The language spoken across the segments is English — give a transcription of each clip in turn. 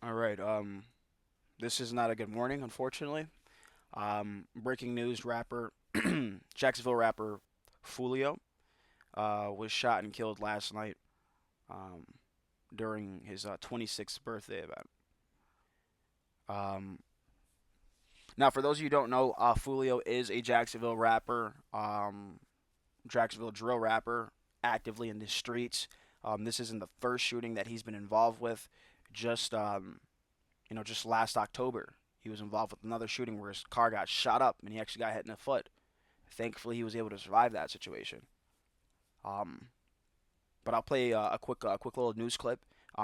All right. This is not a good morning, unfortunately. Breaking news: rapper, Jacksonville rapper Foolio, was shot and killed last night um, during his 26th birthday event. Um, Now, for those of you who don't know, Foolio is a Jacksonville rapper, Jacksonville drill rapper, actively in the streets. This isn't the first shooting that he's been involved with. Just just last October, he was involved with another shooting where his car got shot up and he actually got hit in the foot. Thankfully, he was able to survive that situation. Um, but I'll play a quick little news clip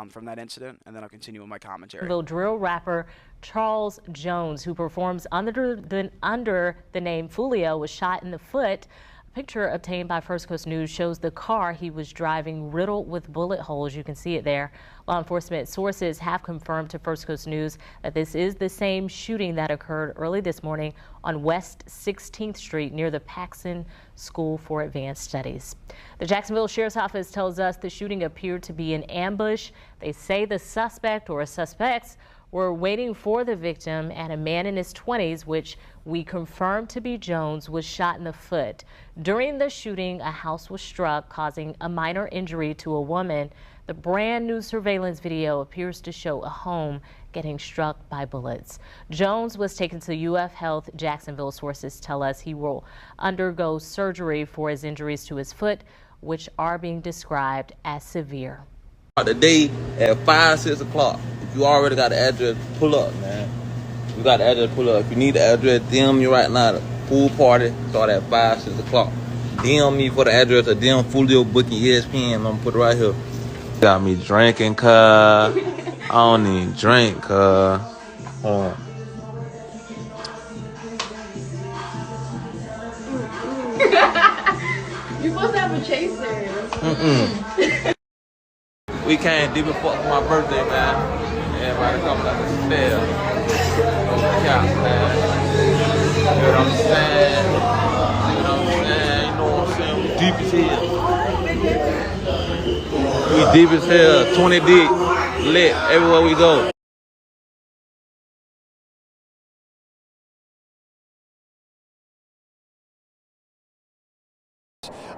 from that incident, and then I'll continue with my commentary. Drill rapper Charles Jones, who performs under the name Fulio, was shot in the foot. A picture obtained by First Coast News shows the car he was driving riddled with bullet holes. You can see it there. Law enforcement sources have confirmed to First Coast News that this is the same shooting that occurred early this morning on West 16th Street near the Paxson School for Advanced Studies. The Jacksonville Sheriff's Office tells us the shooting appeared to be an ambush. They say the suspect or suspects were waiting for the victim, and a man in his 20s, which we confirmed to be Jones, was shot in the foot. During the shooting, a house was struck, causing a minor injury to a woman. The brand new surveillance video appears to show a home getting struck by bullets. Jones was taken to UF Health. Jacksonville sources tell us he will undergo surgery for his injuries to his foot, which are being described as severe. Today at 5, 6 o'clock. If you already got the address, pull up, man. You got the address, pull up. If you need the address, DM me right now. The pool party start at 5, 6 o'clock. DM me for the address or DM Fulio booking ESPN. I'm gonna put it right here. Got me drinking, cuz. I don't even drink, cuz. Hold on. You must have a chaser. We came deep and fuck for my birthday, man. Everybody coming up to stairs. No cap, man. You know what I'm saying? You know what I'm saying? You know what I'm saying? We deep as hell. We deep as hell. 20 deep. Lit everywhere we go.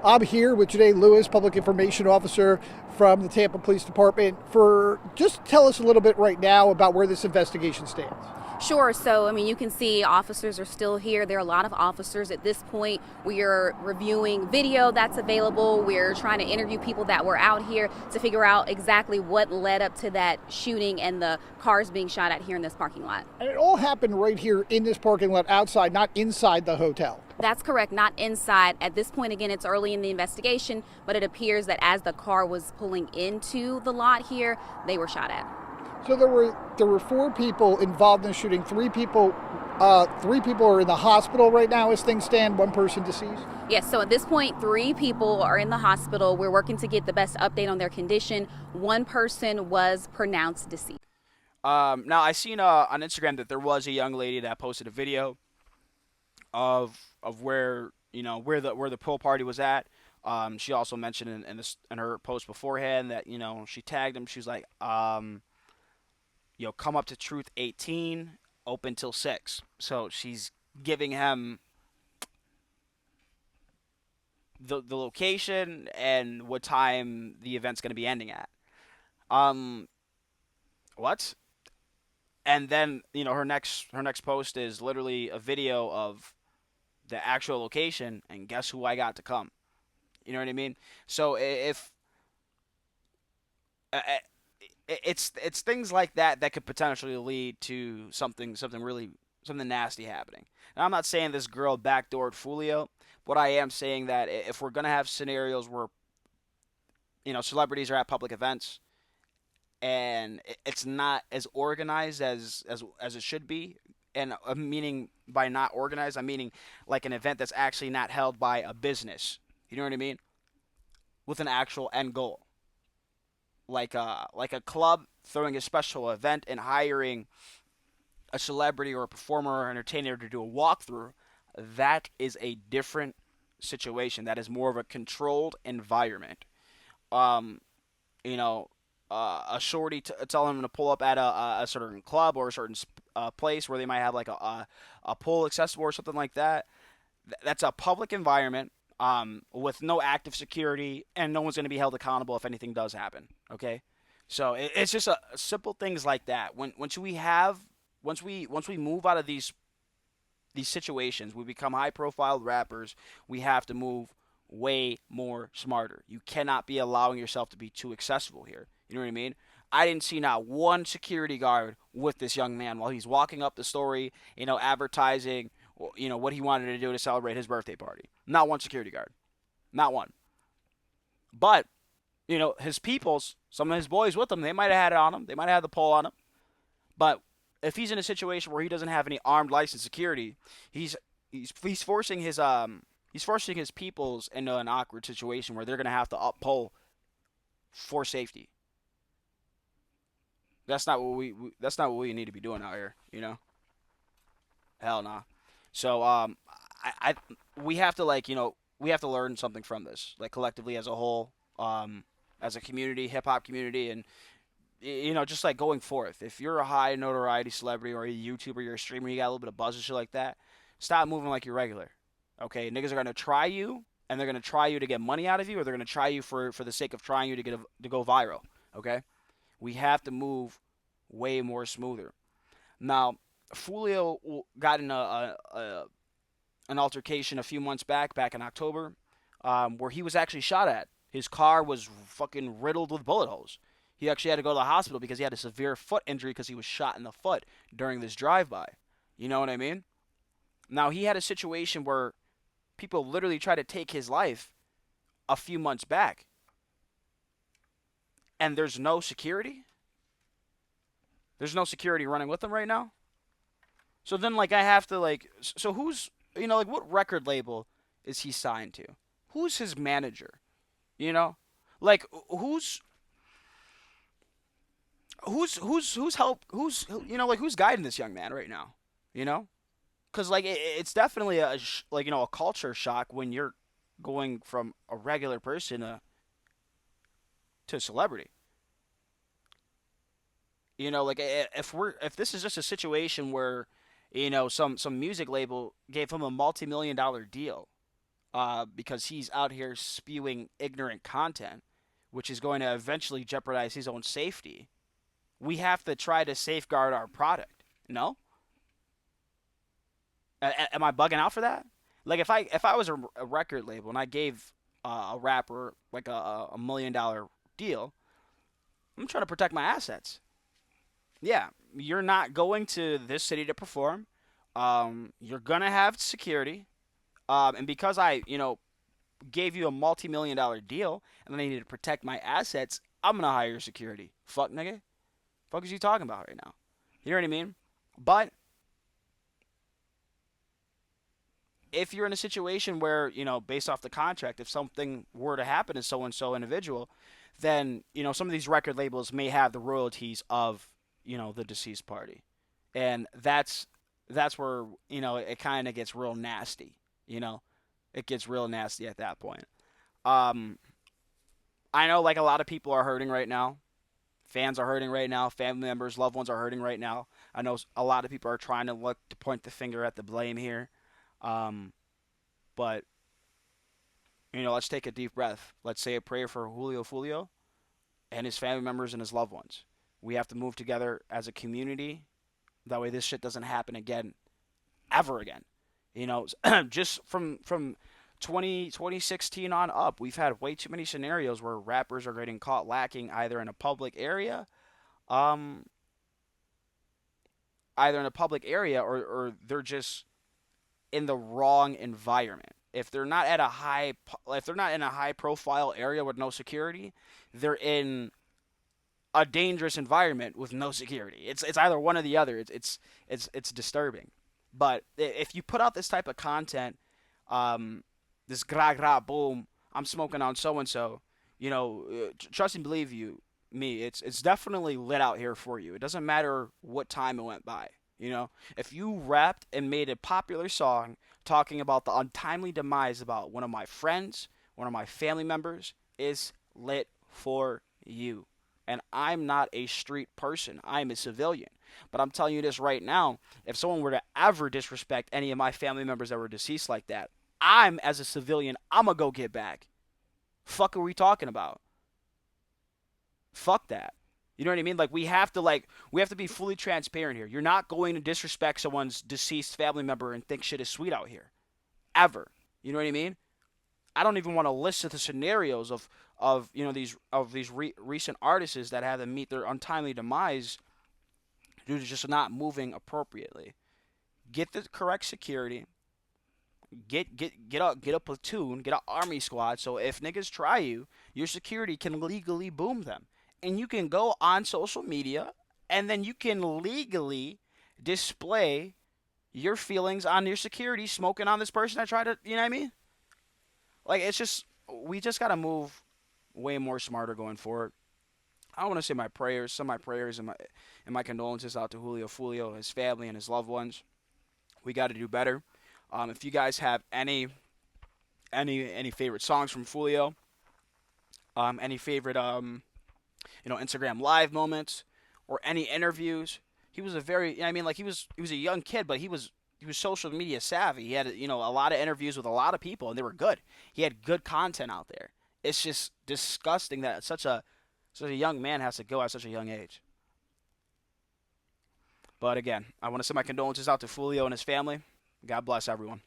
I'm here with Janae Lewis, Public Information Officer from the Tampa Police Department. Just tell us a little bit right now about where this investigation stands. Sure. So, I mean, you can see officers are still here. There are a lot of officers at this point. We are reviewing video that's available. We're trying to interview people that were out here to figure out exactly what led up to that shooting and the cars being shot at here in this parking lot. And it all happened right here in this parking lot outside, not inside the hotel. That's correct, not inside. At this point, again, it's early in the investigation, but it appears that as the car was pulling into the lot here, they were shot at. So there were 4 people involved in the shooting. 3 people are in the hospital right now as things stand. 1 person deceased. Yes. So at this point, 3 people are in the hospital. We're working to get the best update on their condition. 1 person was pronounced deceased. Now I seen on Instagram that there was a young lady that posted a video of where where the pool party was at. She also mentioned in her post beforehand that she tagged him. She was like, come up to Truth 18, open till 6. So she's giving him the location and what time the event's going to be ending at. What? And then her next post is literally a video of the actual location, and guess who I got to come. You know what I mean? So if it's things like that that could potentially lead to something nasty happening. And I'm not saying this girl backdoored Fulio, but I am saying that if we're gonna have scenarios where celebrities are at public events and it's not as organized as it should be, and meaning by not organized, I'm meaning like an event that's actually not held by a business. You know what I mean? With an actual end goal, like a club throwing a special event and hiring a celebrity or a performer or entertainer to do a walkthrough. That is a different situation. That is more of a controlled environment. Um, you know, a shorty telling them to pull up at a certain club or a certain place where they might have like a pool accessible or something like that. That's a public environment with no active security, and no one's going to be held accountable if anything does happen. Okay, so it's just simple things like that. Once we move out of these situations, we become high profile rappers. We have to move way more smarter. You cannot be allowing yourself to be too accessible here. You know what I mean? I didn't see not one security guard with this young man while he's walking up the story, advertising, what he wanted to do to celebrate his birthday party. Not one security guard. Not one. But, his peoples, some of his boys with him, they might have had it on him. They might have had the pole on him. But if he's in a situation where he doesn't have any armed licensed security, he's forcing his peoples into an awkward situation where they're going to have to uppull for safety. That's not what we need to be doing out here, Hell nah. So we have to we have to learn something from this, like collectively as a whole, as a community, hip hop community, and just like going forth. If you're a high notoriety celebrity or a YouTuber, you're a streamer, you got a little bit of buzz and shit like that, stop moving like you're regular. Okay, niggas are gonna try you, and they're gonna try you to get money out of you, or they're gonna try you for the sake of trying you to go viral. Okay, we have to move way more smoother. Now, Foolio got in an altercation a few months back in October, where he was actually shot at. His car was fucking riddled with bullet holes. He actually had to go to the hospital because he had a severe foot injury because he was shot in the foot during this drive-by. You know what I mean? Now, he had a situation where people literally tried to take his life a few months back. And there's no security? There's no security running with him right now? So then, I have to, so who's, what record label is he signed to? Who's his manager? Who's who's guiding this young man right now? Because, it's definitely a culture shock when you're going from a regular person to a celebrity. If this is just a situation where, some music label gave him a multi-million-dollar deal because he's out here spewing ignorant content, which is going to eventually jeopardize his own safety, we have to try to safeguard our product. No? Am I bugging out for that? If I was a record label and I gave a rapper like a $1 million deal, I'm trying to protect my assets. Yeah, you're not going to this city to perform. You're gonna have security, and because I gave you a multi-million-dollar deal and I need to protect my assets, I'm gonna hire security. Fuck nigga, fuck is you talking about right now? You know what I mean? But if you're in a situation where, based off the contract, if something were to happen to so-and-so individual, then, some of these record labels may have the royalties of, the deceased party. And that's where, it kind of gets real nasty, It gets real nasty at that point. I know, a lot of people are hurting right now. Fans are hurting right now. Family members, loved ones are hurting right now. I know a lot of people are trying to look to point the finger at the blame here. But, let's take a deep breath. Let's say a prayer for Julio Foolio and his family members and his loved ones. We have to move together as a community. That way this shit doesn't happen again, ever again. Just from 2016 on up, we've had way too many scenarios where rappers are getting caught lacking either in a public area, or they're just in the wrong environment. If they're not in a high profile area with no security, they're in a dangerous environment with no security. It's either one or the other. It's disturbing. But if you put out this type of content, this gra gra boom, I'm smoking on so and so, trust and believe me, it's definitely lit out here for you. It doesn't matter what time it went by. If you rapped and made a popular song talking about the untimely demise about one of my friends, one of my family members, is lit for you. And I'm not a street person. I'm a civilian. But I'm telling you this right now, if someone were to ever disrespect any of my family members that were deceased like that, as a civilian, I'm going to go get back. Fuck are we talking about? Fuck that. You know what I mean? We have to be fully transparent here. You're not going to disrespect someone's deceased family member and think shit is sweet out here. Ever. You know what I mean? I don't even want to list the scenarios of these recent artists that had to meet their untimely demise due to just not moving appropriately. Get the correct security. Get a platoon, get an army squad, so if niggas try you, your security can legally boom them. And you can go on social media, and then you can legally display your feelings on your security smoking on this person that tried to, you know what I mean? It's just, we just got to move way more smarter going forward. I want to say my prayers, some of my prayers and my condolences out to Julio Foolio, his family, and his loved ones. We got to do better. If you guys have any favorite songs from Foolio, any favorite Instagram live moments, or any interviews. He was he was a young kid, but he was social media savvy. He had a lot of interviews with a lot of people, and they were good. He had good content out there. It's just disgusting that such a young man has to go at such a young age. But again, I want to send my condolences out to Foolio and his family. God bless everyone.